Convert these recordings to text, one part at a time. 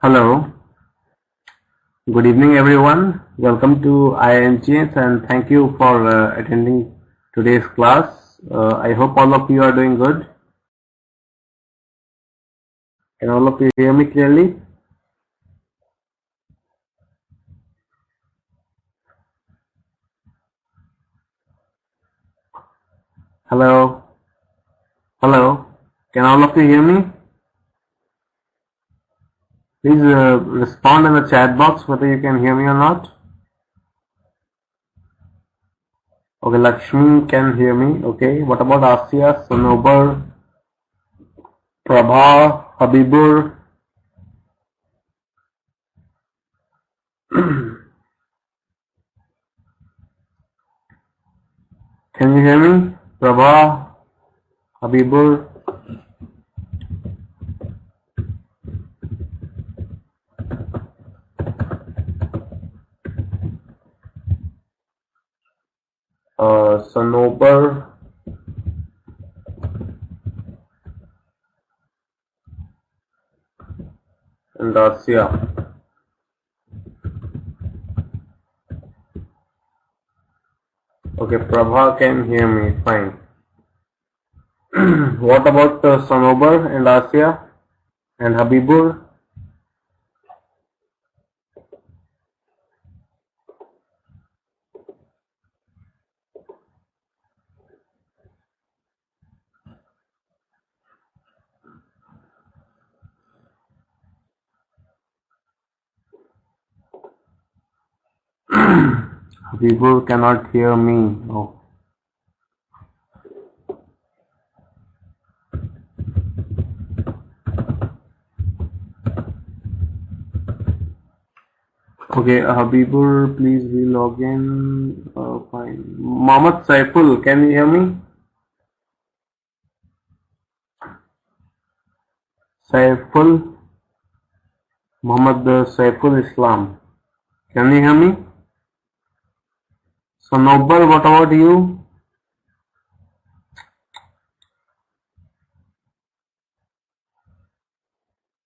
Hello, good evening everyone. Welcome to INGS and thank you for attending today's class. I hope all of you are doing good. Can all of you hear me clearly? Hello, hello. Can all of you hear me? Please respond in the chat box whether you can hear me or not. Okay, Lakshmi can hear me. Okay, what about Asya, Sanobar, Prabha, Habibur? Can you hear me? Prabha, Habibur? Sanobar, and Asya. Okay, Prabha can hear me, fine. What about Sanobar and Asya and Habibur? Habibur cannot hear me. Oh. Okay, Habibur, please re-log in. Fine. Mohammed Saiful, can you hear me? Saiful, Muhammad Saiful Islam. Can you hear me? Sanobar, what about you?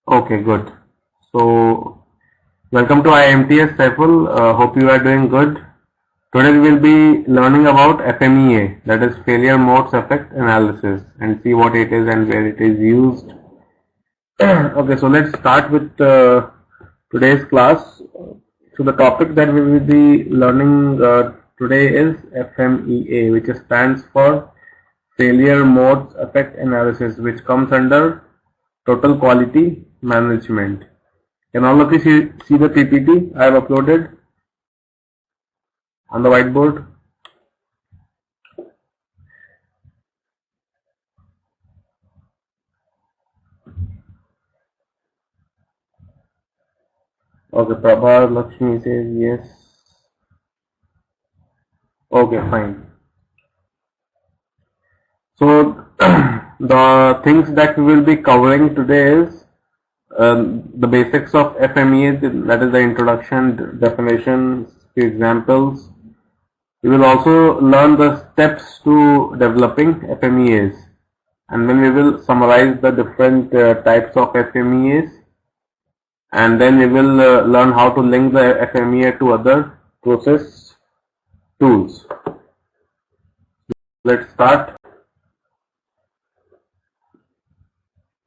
Okay, good. So, welcome to IMTS Saiful. Hope you are doing good. Today we will be learning about FMEA, that is Failure Modes Effect Analysis, and see what it is and where it is used. Okay, so let's start with today's class. So the topic that we will be learning today is FMEA, which stands for Failure Modes Effect Analysis, which comes under Total Quality Management. Can all of you see the PPT I have uploaded on the whiteboard? Okay, Prabha Lakshmi says yes. Okay, fine. So the things that we will be covering today is the basics of FMEA, that is the introduction, definitions, examples. We will also learn the steps to developing FMEAs, and then we will summarize the different types of FMEAs, and then we will learn how to link the FMEA to other process tools. Let's start.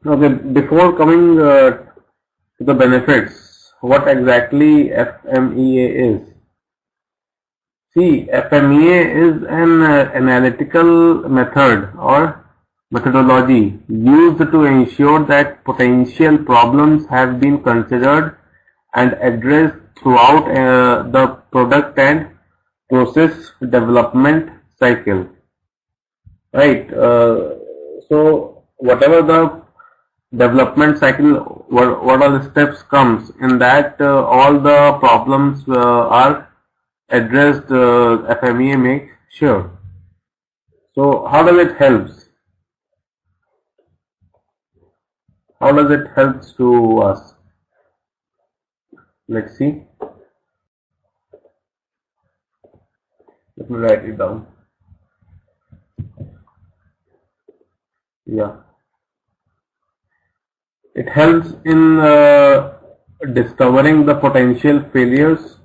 Okay, before coming to the benefits, what exactly FMEA is? See, FMEA is an analytical method or methodology used to ensure that potential problems have been considered and addressed throughout the product and process development cycle. Right. So whatever the development cycle, what are the steps comes in that all the problems are addressed, FMEA makes sure. So how does it helps? How does it helps to us? Let's see. Let me write it down. Yeah. It helps in discovering the potential failures,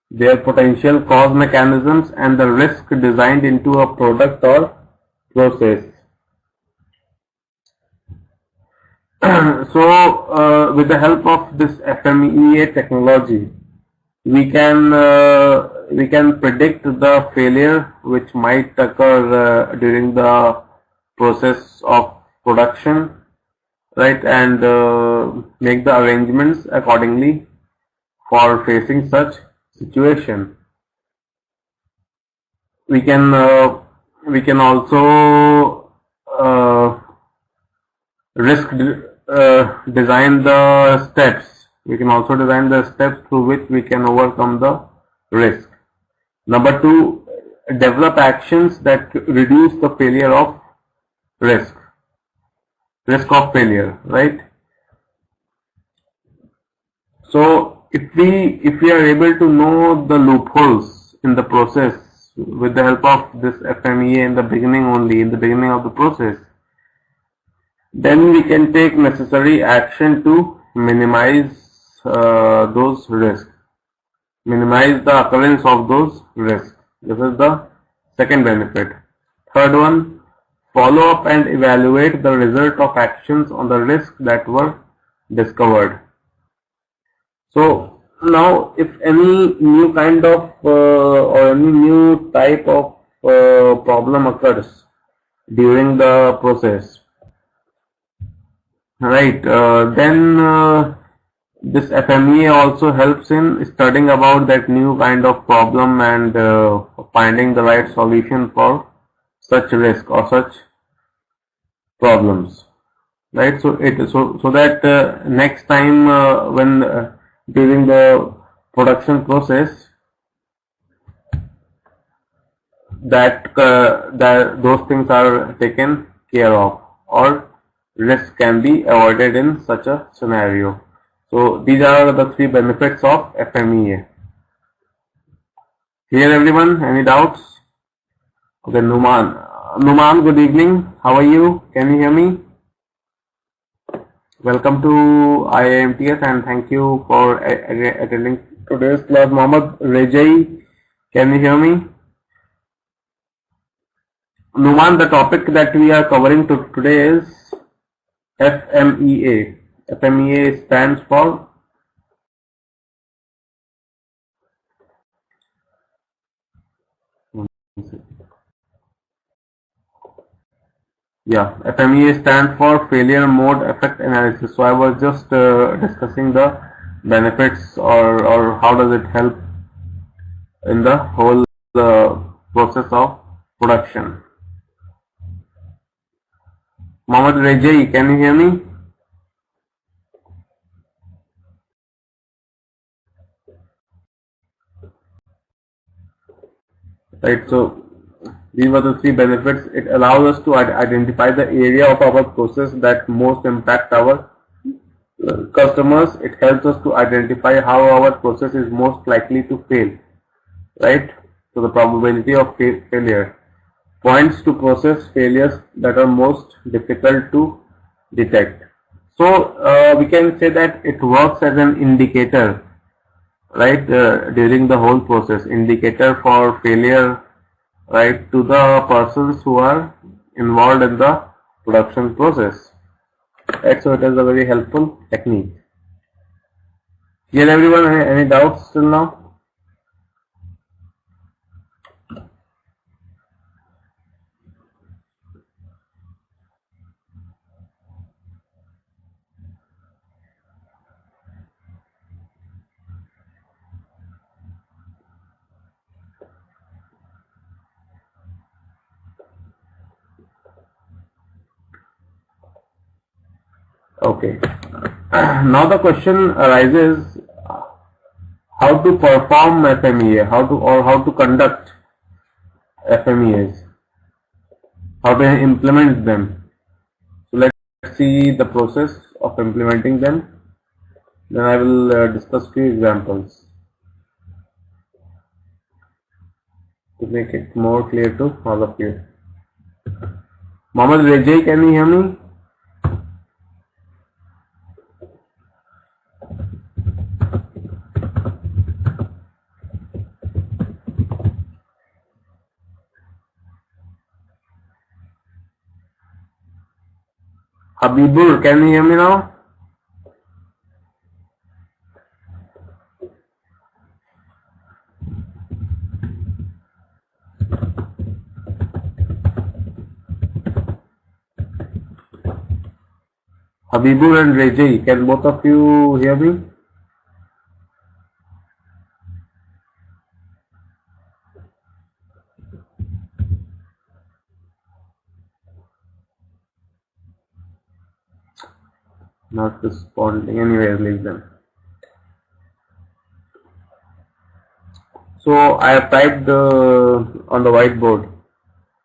their potential cause mechanisms, and the risk designed into a product or process. So, with the help of this FMEA technology, we can predict the failure which might occur during the process of production, right, and make the arrangements accordingly for facing such situation. We can also design the steps. We can also design the steps through which we can overcome the risk. Number two, develop actions that reduce the failure of risk of failure, right? So if we are able to know the loopholes in the process with the help of this FMEA in the beginning of the process, then we can take necessary action to minimize those risks, minimize the occurrence of those risks. This is the second benefit. Third one, follow up and evaluate the result of actions on the risks that were discovered. So now, if any new kind of or any new type of problem occurs during the process, right, then this FMEA also helps in studying about that new kind of problem and finding the right solution for such risk or such problems, right? So that next time when during the production process, that those things are taken care of, or risk can be avoided in such a scenario. So these are the three benefits of FMEA. Clear everyone? Any doubts? Okay, Numan, good evening. How are you? Can you hear me? Welcome to IIMTS and thank you for attending today's class. Mohammad Rejai, can you hear me? Numan, the topic that we are covering today is FMEA. FMEA stands for FMEA stands for failure mode effect analysis. So I was just discussing the benefits or how does it help in the whole process of production. Mohammad Rejai, can you hear me? Right, so these were the three benefits. It allows us to identify the area of our process that most impact our customers. It helps us to identify how our process is most likely to fail, right? So the probability of failure points to process failures that are most difficult to detect. So we can say that it works as an indicator, right, during the whole process, indicator for failure, right, to the persons who are involved in the production process, right? So it is a very helpful technique. Clear everyone? Any doubts till now? Okay. Now the question arises, how to perform FMEA, how to conduct FMEAs, how to implement them. So let's see the process of implementing them. Then I will discuss few examples to make it more clear to all of you. Mohammad Rejai, can you hear me? Habibur, can you hear me now? Habibur and Rejai, can both of you hear me? Not responding. Anyways, leave them. So I have typed on the whiteboard.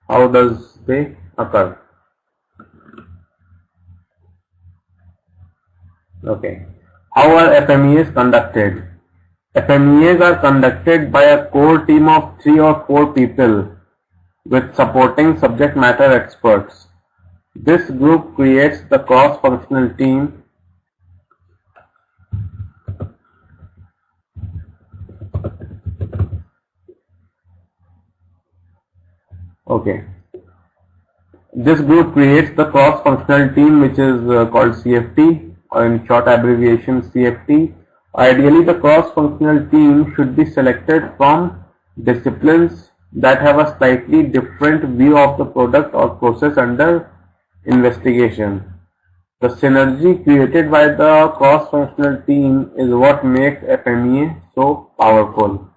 How does they occur? Okay. How are FMEAs conducted? FMEAs are conducted by a core team of 3 or 4 people with supporting subject matter experts. This group creates the cross-functional team. Okay. This group creates the cross-functional team, which is called CFT, or in short abbreviation CFT. Ideally, the cross-functional team should be selected from disciplines that have a slightly different view of the product or process under investigation. The synergy created by the cross-functional team is what makes FMEA so powerful.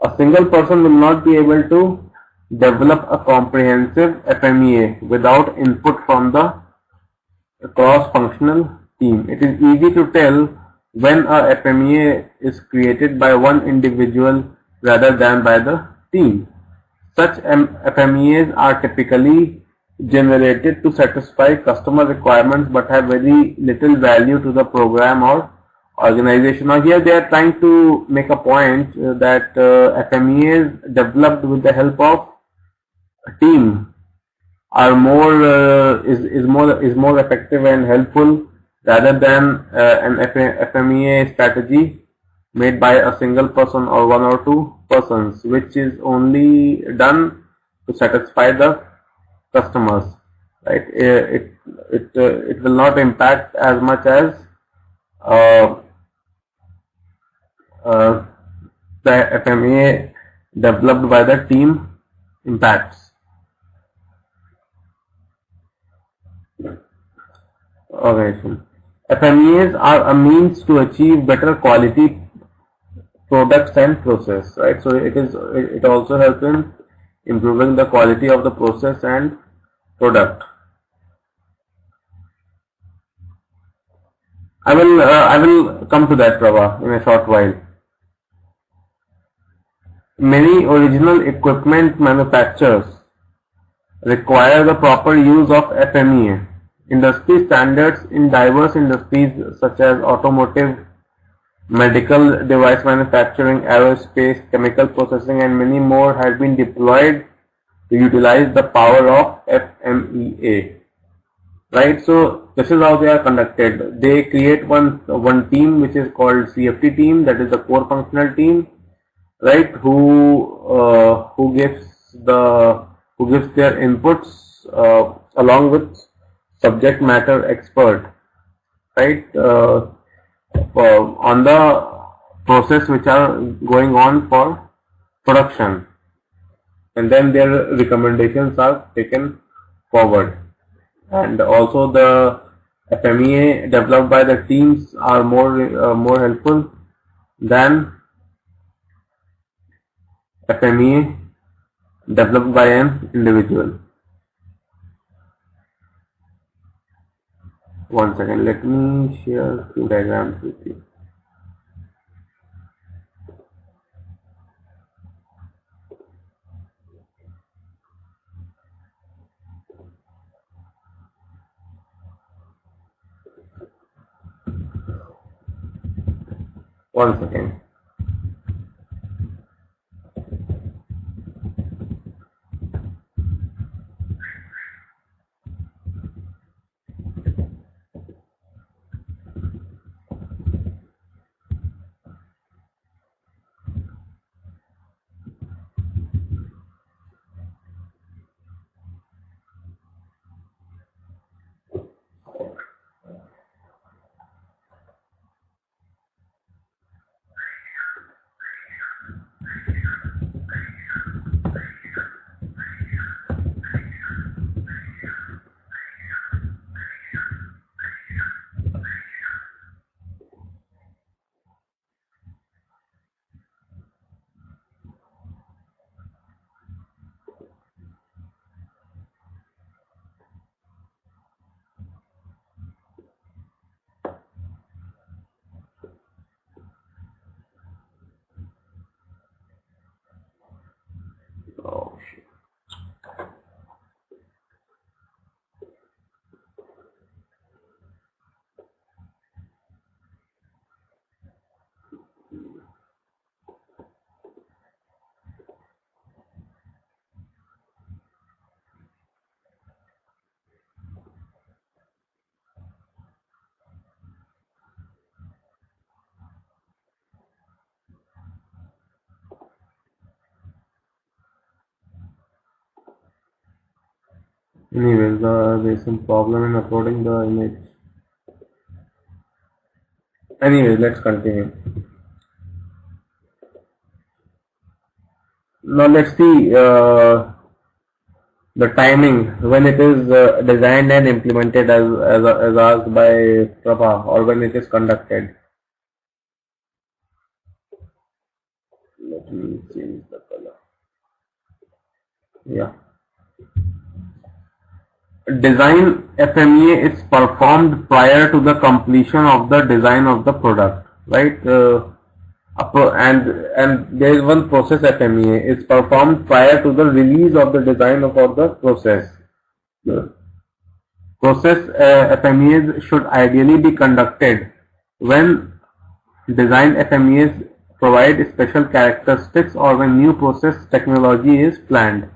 A single person will not be able to develop a comprehensive FMEA without input from the cross-functional team. It is easy to tell when a FMEA is created by one individual rather than by the team. Such FMEAs are typically generated to satisfy customer requirements but have very little value to the program or organization. Now here they are trying to make a point that FMEAs developed with the help of a team are more effective and helpful rather than an FMEA strategy made by a single person or 1 or 2 persons, which is only done to satisfy the customers. Right? It will not impact as much as the FMEA developed by the team impacts. Okay. FMEAs are a means to achieve better quality products and process, right? So it also helps in improving the quality of the process and product. I will come to that, Prabha, in a short while. Many original equipment manufacturers require the proper use of FMEA. Industry standards in diverse industries such as automotive, medical device manufacturing, aerospace, chemical processing and many more have been deployed to utilize the power of FMEA. Right, so this is how they are conducted. They create one team which is called CFT team, that is the core functional team, right? Who gives their inputs along with subject matter expert, right? On the process which are going on for production, and then their recommendations are taken forward. And also the FMEA developed by the teams are more helpful than FMEA developed by an individual. One second, let me share a few diagrams with you. One second. Anyways, there's some problem in uploading the image. Anyways, let's continue. Now let's see the timing when it is designed and implemented as asked by Prabha, or when it is conducted. Let me change the color. Yeah. Design FMEA is performed prior to the completion of the design of the product, right? And there is one process FMEA is performed prior to the release of the design of the process. The process FMEAs should ideally be conducted when design FMEAs provide special characteristics or when new process technology is planned.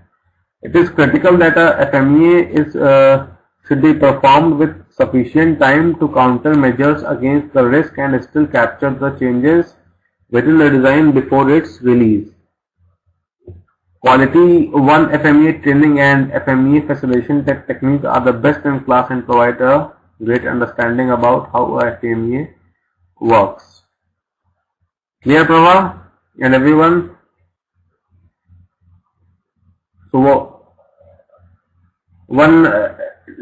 It is critical that a FMEA should be performed with sufficient time to counter measures against the risk and still capture the changes within the design before its release. Quality 1 FMEA training and FMEA facilitation techniques are the best in class and provide a great understanding about how a FMEA works. Clear, Prabha and everyone? So, one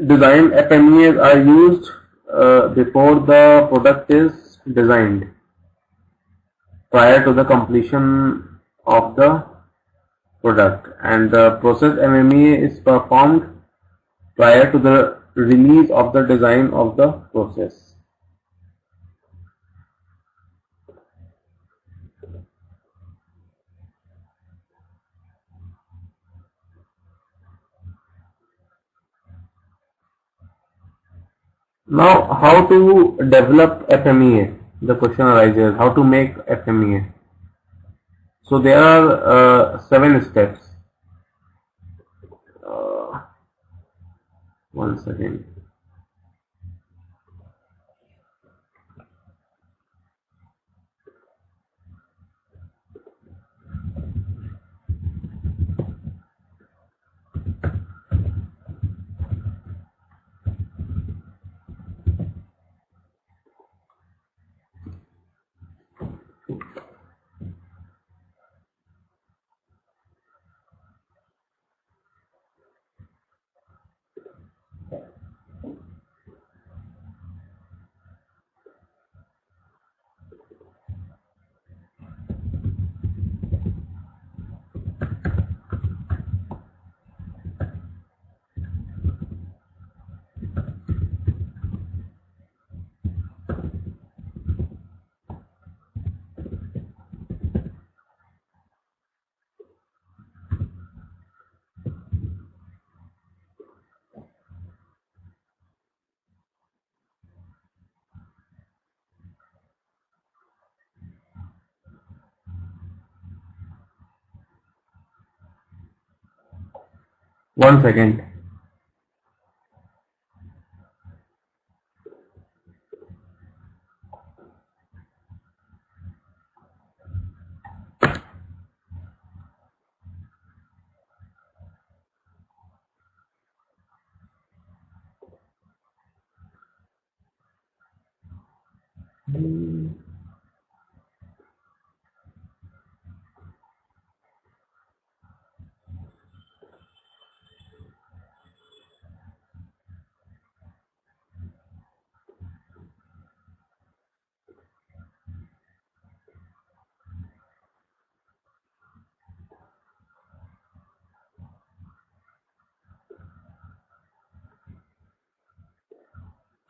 design FMEAs are used before the product is designed, prior to the completion of the product, and the process FMEA is performed prior to the release of the design of the process. Now, how to develop FMEA? The question arises, how to make FMEA? So there are 7 steps. One second. One second.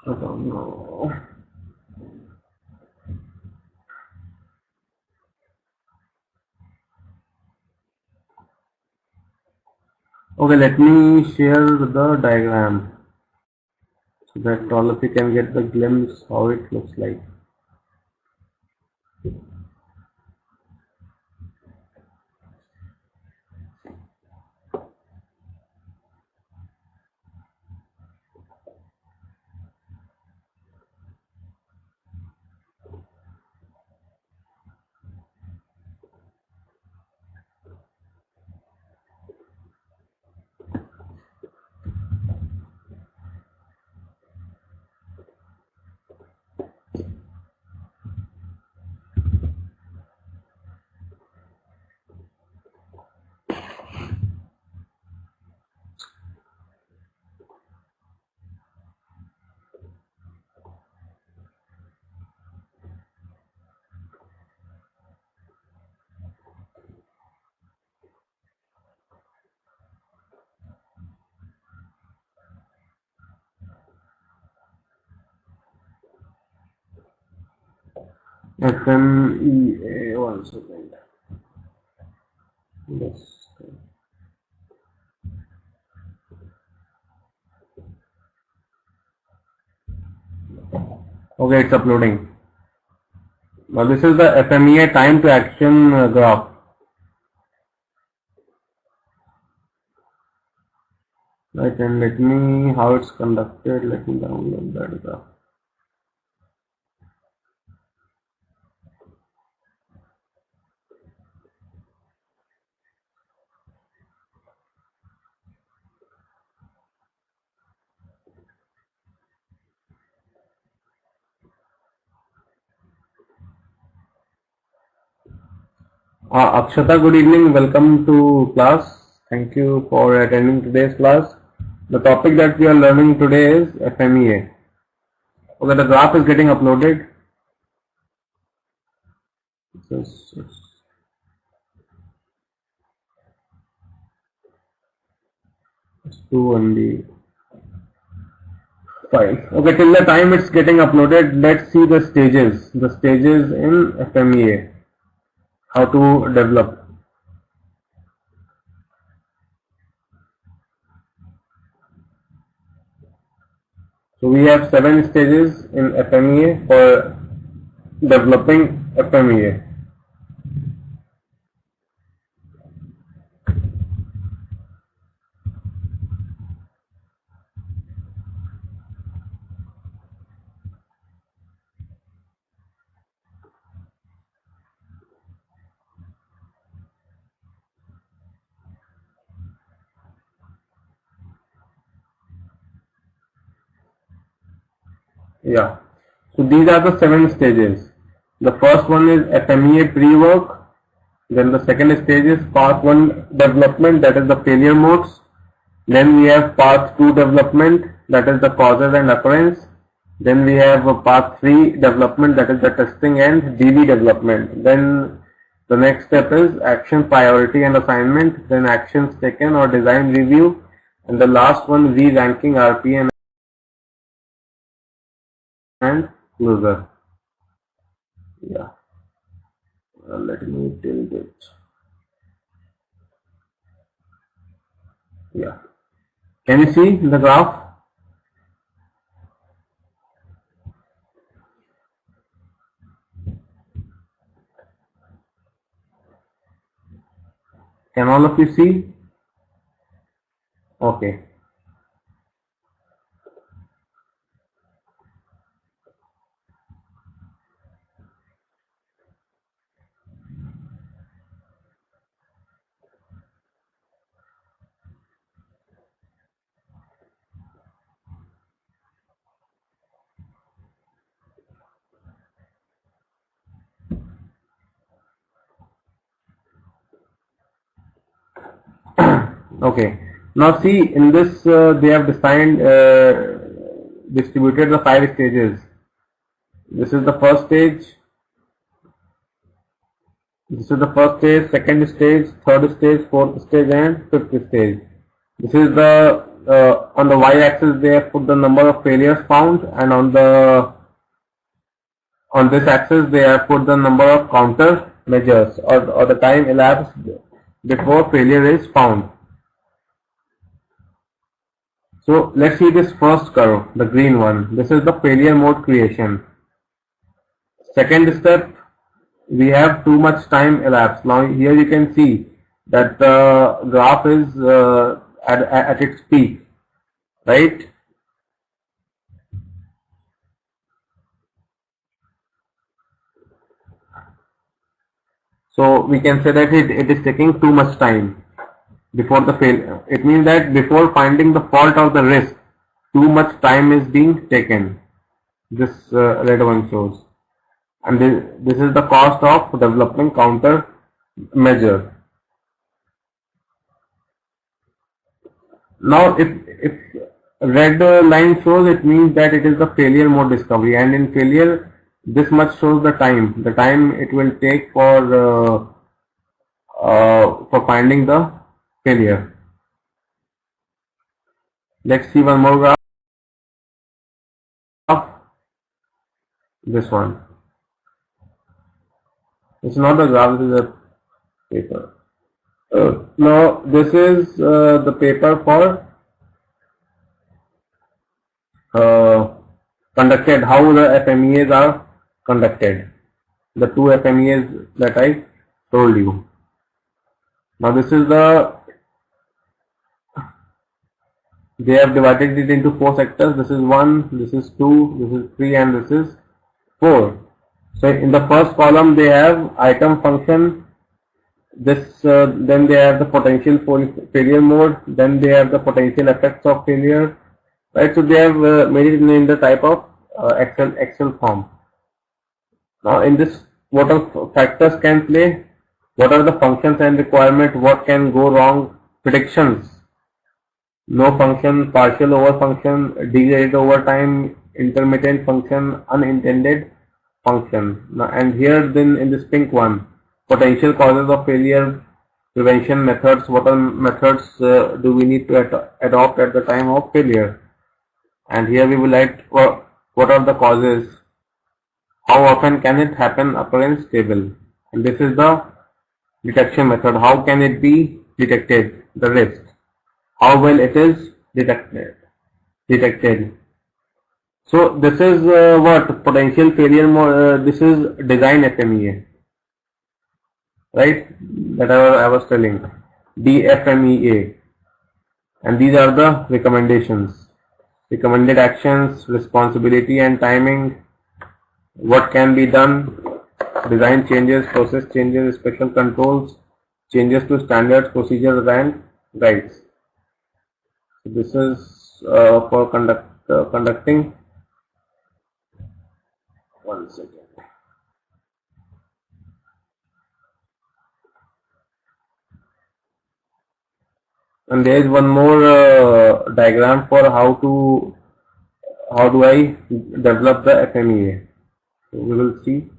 I don't know. Okay, let me share the diagram so that all of you can get the glimpse how it looks like. FMEA, 1 second. Yes. Okay, it's uploading. Now this is the FMEA time to action graph. Right, and let me how it's conducted. Let me download that graph. Akshata, good evening. Welcome to class. Thank you for attending today's class. The topic that we are learning today is FMEA. Okay, the graph is getting uploaded. Just 2 only. Fine. Okay, till the time it's getting uploaded, let's see the stages. The stages in FMEA. How to develop. So we have 7 stages in FMEA for developing FMEA. Yeah. So these are the 7 stages. The first one is FMEA pre-work. Then the second stage is part 1 development, that is the failure modes. Then we have part 2 development, that is the causes and occurrence. Then we have part 3 development, that is the testing and DB development. Then the next step is action, priority and assignment. Then actions taken or design review. And the last one, re-ranking, RPN and closure. Yeah. Let me tilt it. Yeah. Can you see the graph? Can all of you see? Okay. Okay. Now see, in this they have distributed the 5 stages. This is the first stage. This is the first stage, second stage, third stage, fourth stage, and fifth stage. This is the on the y-axis they have put the number of failures found, and on this axis they have put the number of counter measures or the time elapsed before failure is found. So let's see this first curve, the green one. This is the failure mode creation. Second step, we have too much time elapsed. Now here you can see that the graph is at its peak, right? So we can say that it is taking too much time before the fail. It means that before finding the fault or the risk, too much time is being taken. This red one shows. And this is the cost of developing counter measure. Now if red line shows, it means that it is the failure mode discovery, and in failure this much shows the time it will take for finding the failure. Let's see one more graph. This one. It's not a graph, this is a paper. Now this is the paper for conducted, how the FMEAs are conducted. The two FMEAs that I told you. Now this is they have divided it into 4 sectors. This is 1, this is 2, this is 3 and this is 4. So in the first column they have item function, then they have the potential failure mode, then they have the potential effects of failure, right? So they have made it in the type of Excel form. Now in this, what are factors can play, what are the functions and requirement, what can go wrong, predictions, no function, partial over function, degraded over time, intermittent function, unintended function. Now, and here then in this pink one, potential causes of failure, prevention methods, what are methods do we need to adopt at the time of failure. And here we will write what are the causes, how often can it happen, occurrence table. And this is the detection method, how can it be detected, the risk, how well it is detected. So this is what potential failure mode, this is design FMEA, right, that I was telling, DFMEA, and these are the recommendations, recommended actions, responsibility and timing, what can be done, design changes, process changes, special controls, changes to standards, procedures and guides. So this is for conducting. One second. And there is one more diagram for how do I develop the FMEA. So we will see.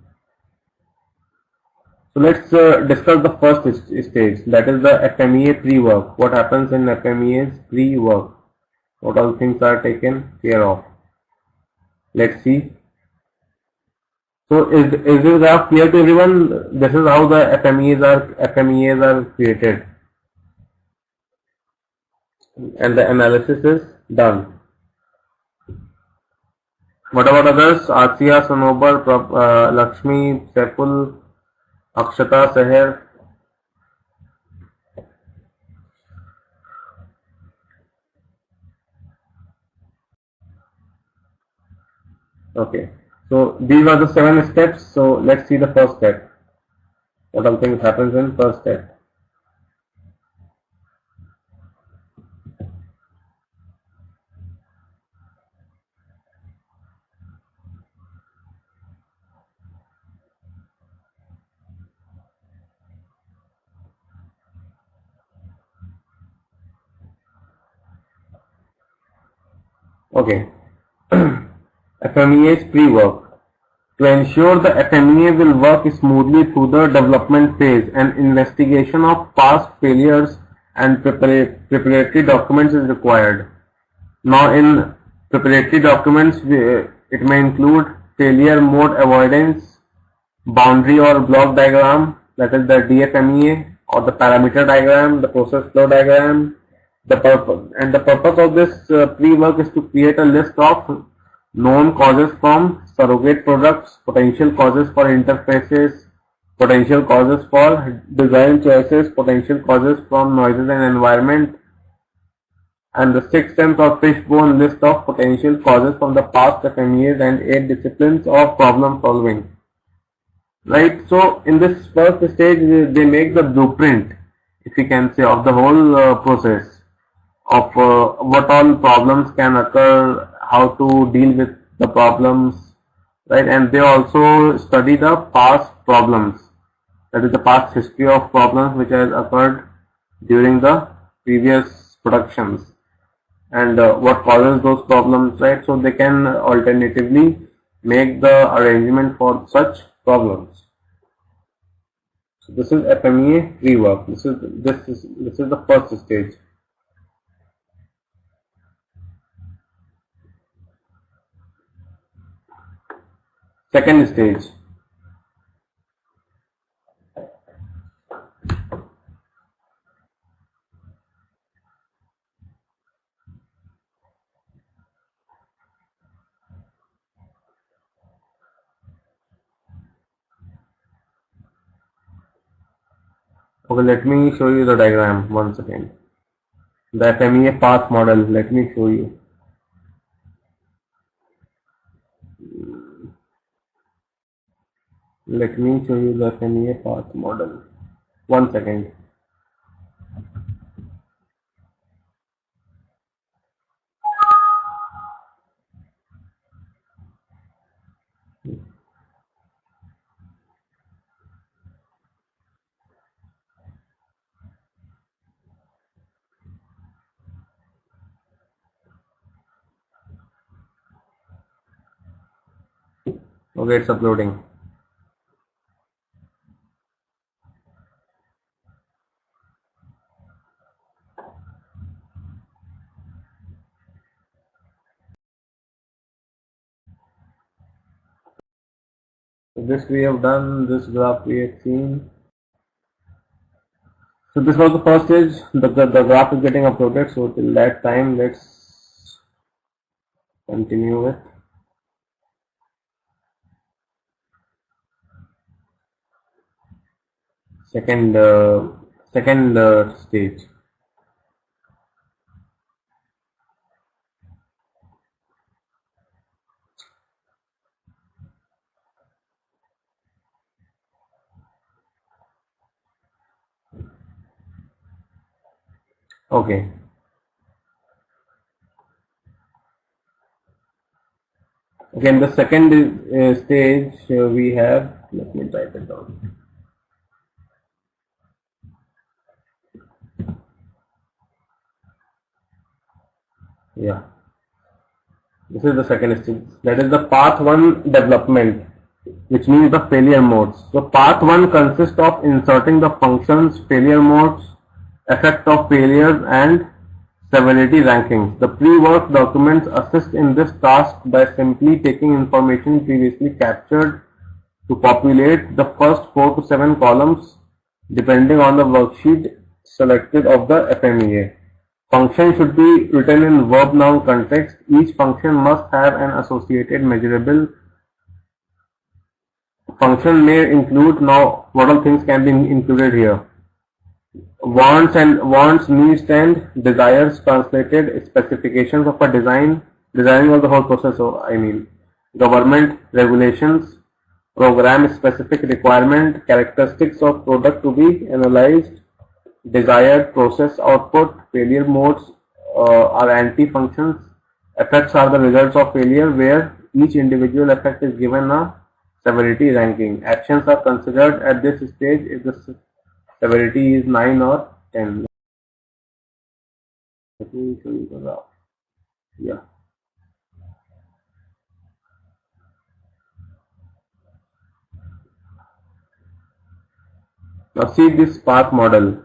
So let's discuss the first stage, that is the FMEA pre-work. What happens in FMEA's pre-work? What all things are taken care of? Let's see. So is this graph clear to everyone? This is how the FMEAs are created, and the analysis is done. What about others? Asiya, Sanobar, Lakshmi, Saiful, Akshata, Seher. Okay. So these are the 7 steps. So let's see the first step. What all things happens in first step. Okay. FMEA's pre-work. To ensure the FMEA will work smoothly through the development phase, an investigation of past failures and preparatory documents is required. Now in preparatory documents, it may include failure mode avoidance, boundary or block diagram, that is the DFMEA, or the parameter diagram, the process flow diagram. The purpose of this pre-work is to create a list of known causes from surrogate products, potential causes for interfaces, potential causes for design choices, potential causes from noises and environment, and the 6 sense or fishbone list of potential causes from the past FMEAs and 8 disciplines of problem solving. Right, so in this first stage they make the blueprint, if you can say, of the whole process of what all problems can occur, how to deal with the problems, right? And they also study the past problems, that is the past history of problems which has occurred during the previous productions, and what causes those problems, right? So they can alternatively make the arrangement for such problems. So this is FMEA pre-work. This is the first stage. Second stage. Okay, let me show you the diagram. One second. The FMEA path model. Let me show you. Let me show you the FMEA path model. One second. Okay, it's uploading. So this we have done, this graph we have seen. So this was the first stage, the graph is getting uploaded, so till that time let's continue with second stage. Okay. Again, the second stage we have, let me type it down. Yeah, this is the second stage. That is the path 1 development, which means the failure modes. So path 1 consists of inserting the functions, failure modes, effect of failures and severity rankings. The pre-work documents assist in this task by simply taking information previously captured to populate the first 4 to 7 columns depending on the worksheet selected of the FMEA. Function should be written in verb-noun context. Each function must have an associated measurable. Function may include, now what all things can be included here. Wants, needs and desires translated specifications of a designing of the whole process. So I mean government regulations, program specific requirement, characteristics of product to be analyzed, desired process output, failure modes are anti-functions, effects are the results of failure where each individual effect is given a severity ranking. Actions are considered at this stage if the severity is 9 or 10. Let me show you the graph. Yeah. Now see this path model.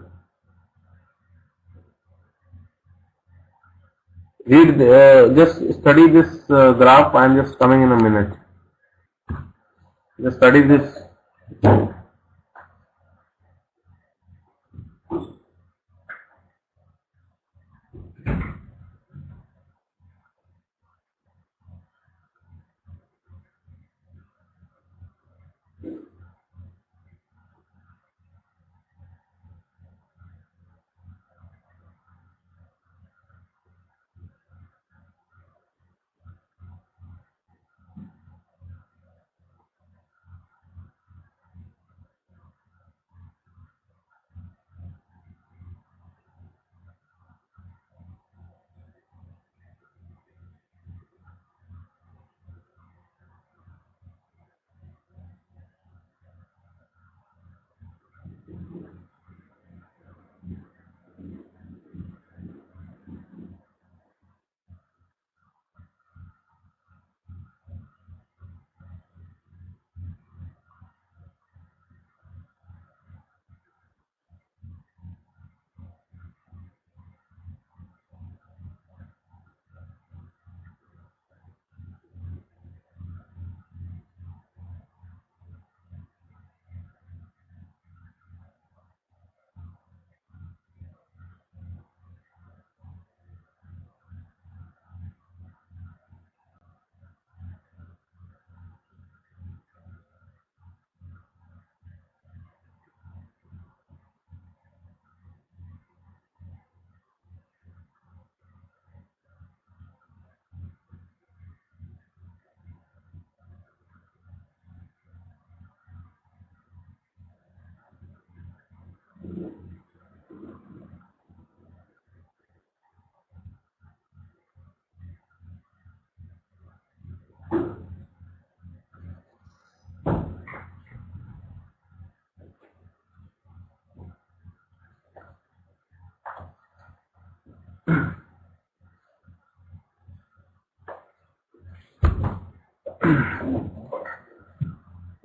Read, just study this graph. I am just coming in a minute. Just study this.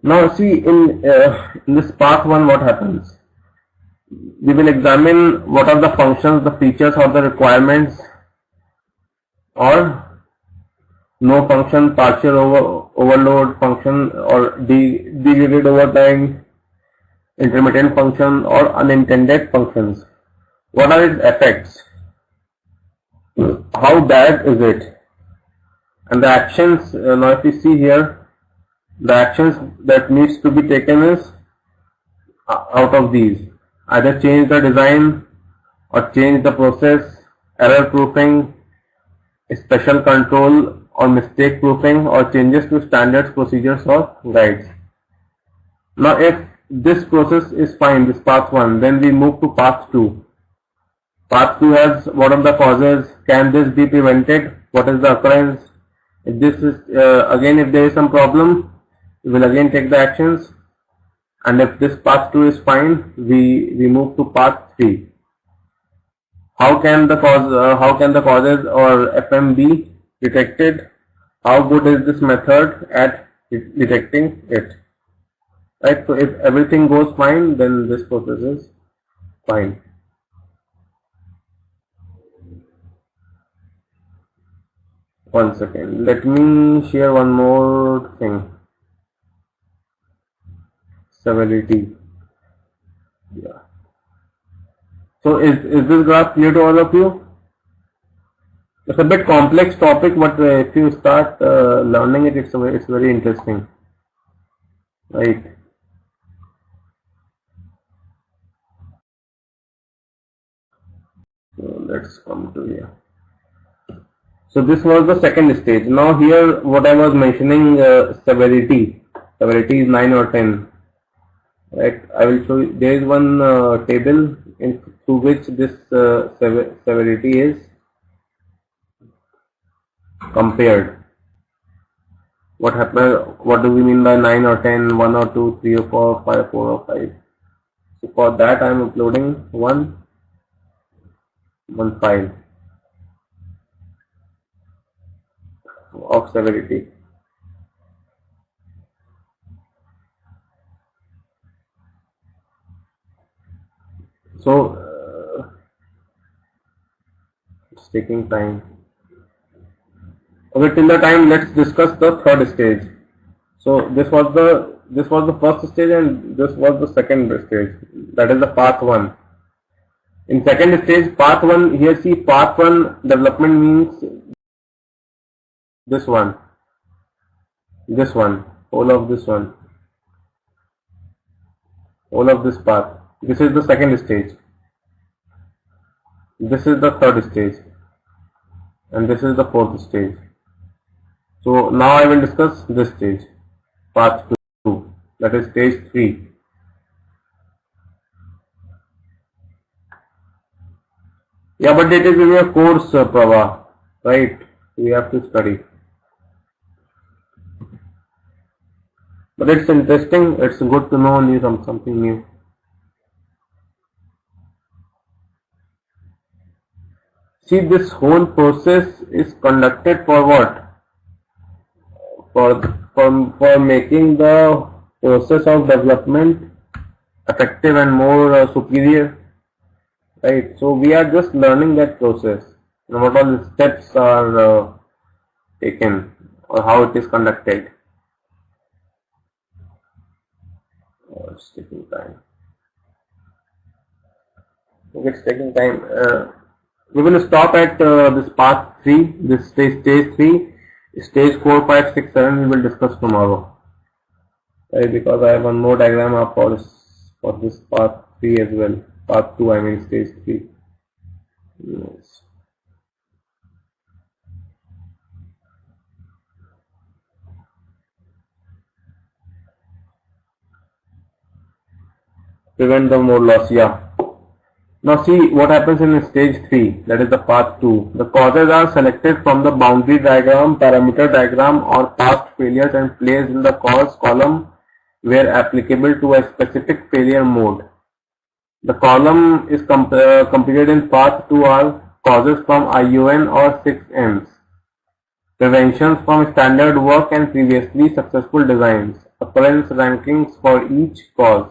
Now see in this part 1 what happens. We will examine what are the functions, the features or the requirements, or no function, partial overload function, or degraded overtime, intermittent function, or unintended functions. What are its effects? How bad is it? And the actions, now if you see here, the actions that needs to be taken is out of these. Either change the design or change the process, error proofing, special control or mistake proofing, or changes to standards, procedures or guides. Now if this process is fine, this path 1, then we move to path 2. Path 2 has what are the causes, can this be prevented, what is the occurrence, if this is again if there is some problem, we will again take the actions, and if this path 2 is fine, we move to path 3. How can the causes or FM be detected? How good is this method at detecting it? Right. So if everything goes fine, then this process is fine. One second. Let me share one more thing. Severity. Yeah. So is this graph clear to all of you? It's a bit complex topic, but if you start learning it, it's very interesting, right? So let's come to here. So this was the second stage. Now here, what I was mentioning, severity. Severity is 9 or 10. Right. I will show you. There is one table through which this severity is compared. What happened? What do we mean by 9 or 10, 1 or 2, 3 or 4, 5, 4 or 5? So for that I am uploading one file of severity. So it's taking time. Okay, till the time, let's discuss the third stage. So this was the first stage, and this was the second stage. That is the path 1. In second stage, path 1, here see path 1 development means this one, all of this one, all of this path. This is the second stage. This is the third stage, and this is the fourth stage. So now I will discuss this stage, path 2, that is stage 3. Yeah, but it is in your course, Prabha, right? We have to study. But it's interesting, it's good to know something new. See, this whole process is conducted for what? For making the process of development effective and more superior, right? So we are just learning that process, and what all the steps are taken, or how it is conducted. Oh, it's taking time. Okay, it's taking time. We will stop at this path 3, this stage 3. Stage 4, 5, 6, 7 we will discuss tomorrow, right? Because I have one more diagram up for this path 3 as well. Path 2, I mean stage 3. Yes. Prevent the more loss, yeah. Now see what happens in stage 3, that is the path 2. The causes are selected from the boundary diagram, parameter diagram, or past failures and placed in the cause column where applicable to a specific failure mode. The column is completed in path 2 are causes from IUN or 6 M's. preventions from standard work and previously successful designs, occurrence rankings for each cause,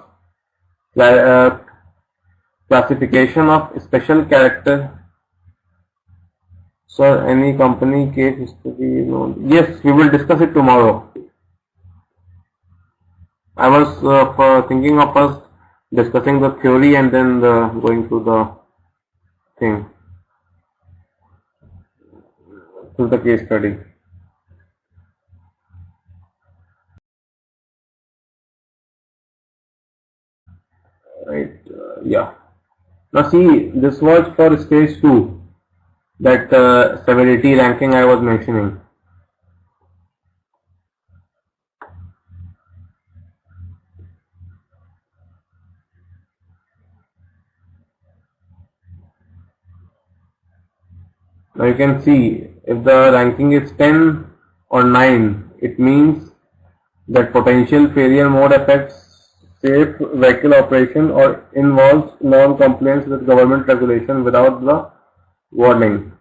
classification of special character. So any company case history, yes, we will discuss it tomorrow. I was thinking of us discussing the theory and then going through the thing, through the case study. Right, yeah. Now see, this was for stage 2, that severity ranking I was mentioning. Now you can see, if the ranking is 10 or 9, it means that potential failure mode affects safe vehicle operation or involves non-compliance with government regulation without the warning.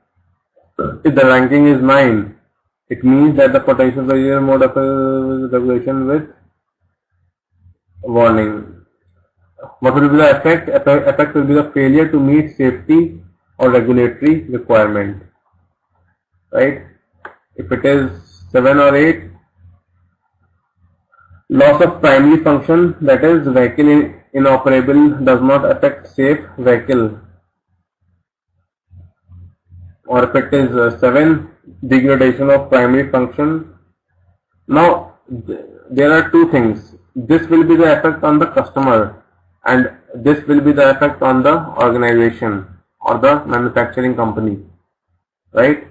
If the ranking is 9, it means that the potential failure mode affects regulation with warning. What will be the effect? Effect will be the failure to meet safety or regulatory requirement. Right? If it is 7 or 8, loss of primary function, that is vehicle inoperable, does not affect safe vehicle. Or if it is 7, degradation of primary function. Now there are two things. This will be the effect on the customer and this will be the effect on the organization or the manufacturing company, right?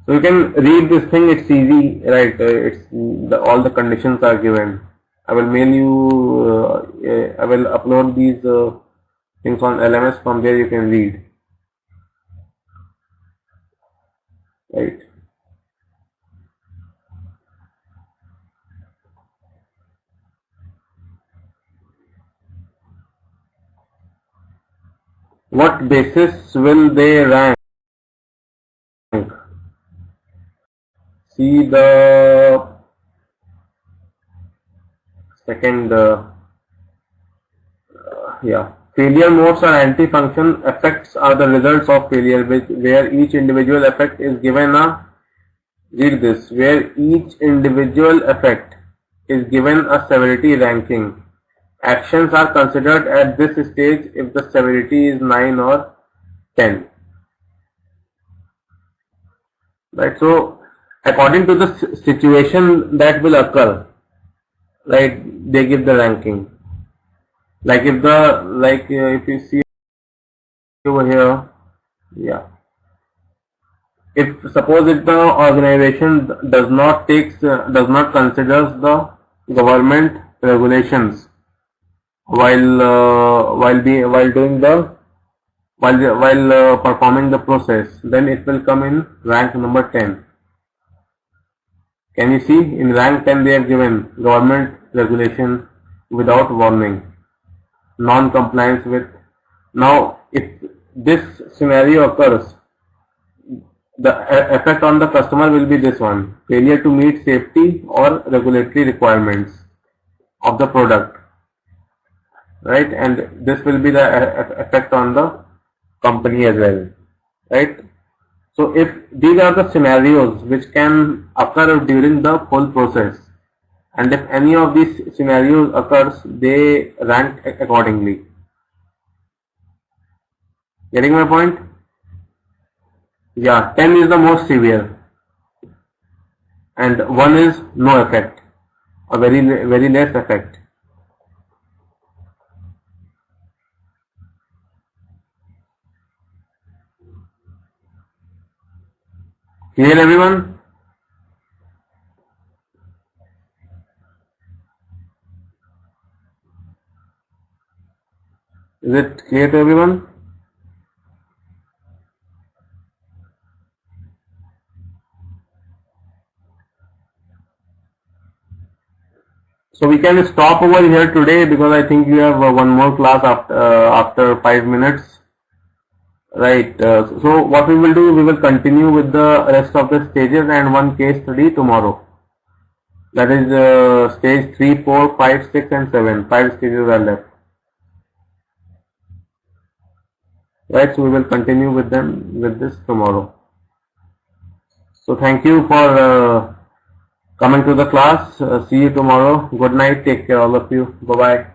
So you can read this thing, it's easy, right? All the conditions are given. I will mail you, I will upload these things on LMS, from there you can read, right? What basis will they rank? See the second, failure modes or anti-function effects are the results of failure, where each individual effect is given a, read this, where each individual effect is given a severity ranking. Actions are considered at this stage if the severity is 9 or 10. Right, so according to the situation that will occur, right, they give the ranking. Like if if you see over here, yeah, if suppose if the organization does not consider the government regulations while performing the process, then it will come in rank number 10. Can you see, in rank 10 they are given government regulation without warning, non-compliance with. Now if this scenario occurs, the effect on the customer will be this one: failure to meet safety or regulatory requirements of the product, right? And this will be the effect on the company as well, right? So if these are the scenarios which can occur during the whole process, and if any of these scenarios occurs, they rank accordingly. Getting my point? Yeah, 10 is the most severe and 1 is no effect, or very less effect. Clear everyone? Is it clear to everyone? So we can stop over here today because I think you have one more class after 5 minutes. Right. So what we will do, we will continue with the rest of the stages and one case study tomorrow. That is stage 3, 4, 5, 6 and 7. 5 stages are left. Right. So we will continue with this tomorrow. So thank you for coming to the class. See you tomorrow. Good night. Take care all of you. Bye bye.